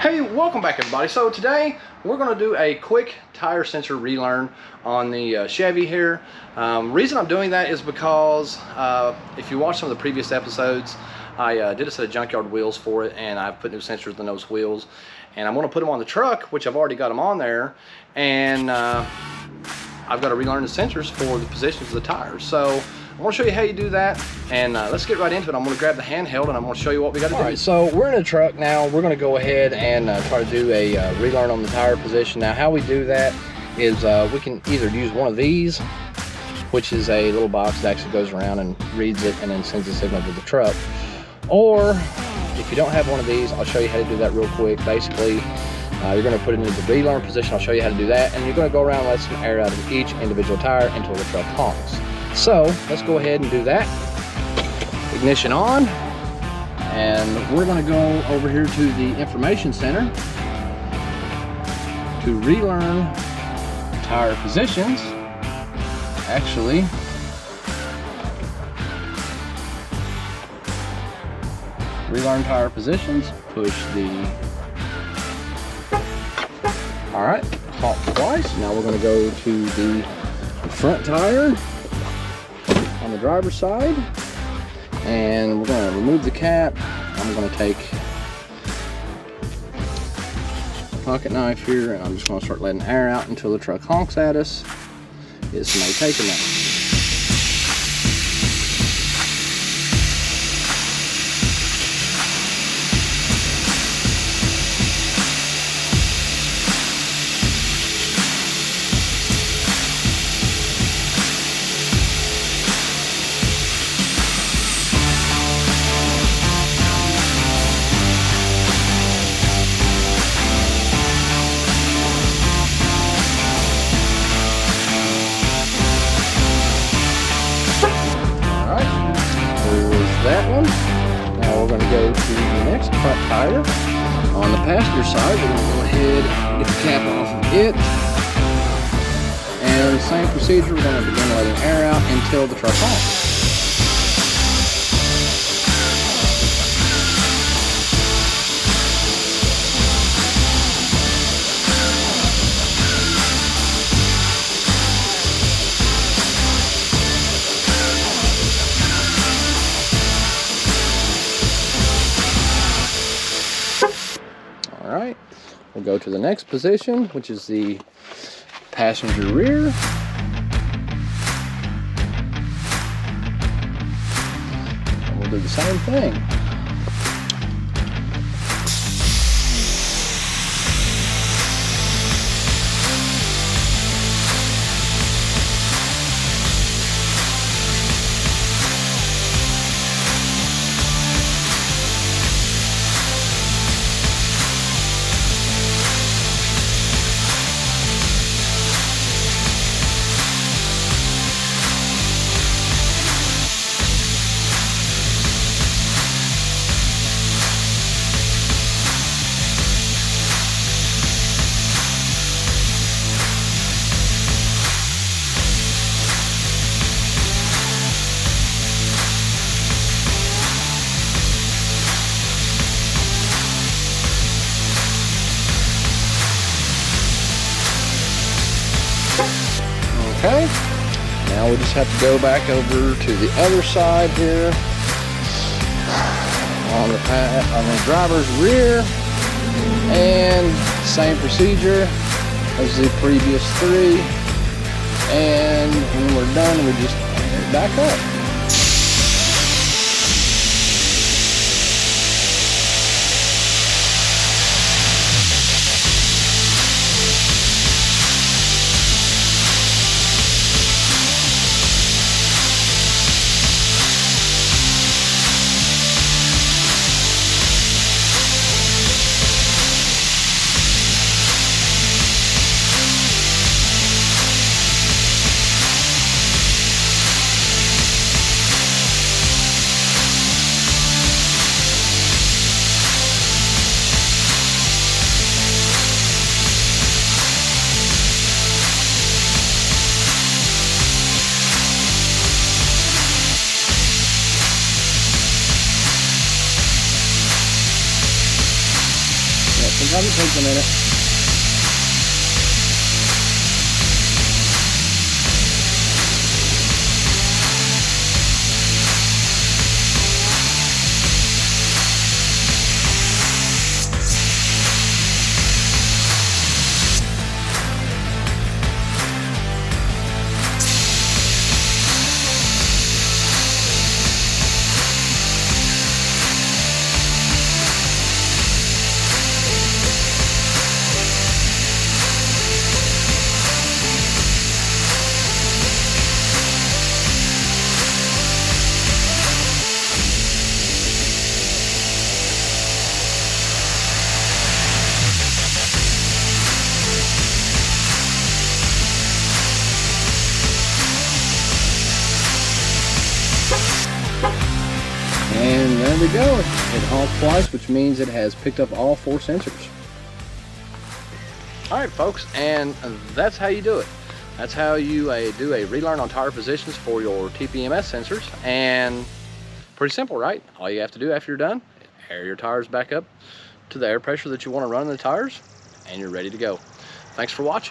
Hey, welcome back everybody. So today we're going to do a quick tire sensor relearn on the Chevy here. Reason I'm doing that is because if you watch some of the previous episodes, I did a set of junkyard wheels for it, and I've put new sensors in those wheels, and I'm going to put them on the truck, which I've already got them on there, and I've got to relearn the sensors for the positions of the tires. So I want to show you how you do that, and let's get right into it. I'm going to grab the handheld and I'm going to show you what we got to do. All right, so we're in a truck now. We're going to go ahead and try to do a relearn on the tire position. Now, how we do that is we can either use one of these, which is a little box that actually goes around and reads it and then sends a signal to the truck. Or if you don't have one of these, I'll show you how to do that real quick. Basically, you're going to put it into the relearn position. I'll show you how to do that, and you're going to go around and let some air out of each individual tire until the truck honks. So let's go ahead and do that. Ignition on, and we're going to go over here to the information center to relearn tire positions. Actually, relearn tire positions, push the, all right, halt twice. Now we're going to go to the front tire on the driver's side, and we're going to remove the cap. I'm going to take a pocket knife here, and I'm just going to start letting air out until the truck honks at us. This may take a minute. That one. Now we're going to go to the next front tire. On the passenger side, we're going to go ahead and get the cap off of it. And the same procedure, we're going to begin letting air out until the truck honks. Alright, we'll go to the next position, which is the passenger rear. And we'll do the same thing. Okay, now we just have to go back over to the other side here on the driver's rear, and same procedure as the previous three, and when we're done we just back up. Sometimes it takes a minute. And there we go. It honked twice, which means it has picked up all 4 sensors. All right, folks, and that's how you do it. That's how you do a relearn on tire positions for your tpms sensors. And pretty simple, right? All you have to do after you're done, air your tires back up to the air pressure that you want to run in the tires, and you're ready to go. Thanks for watching.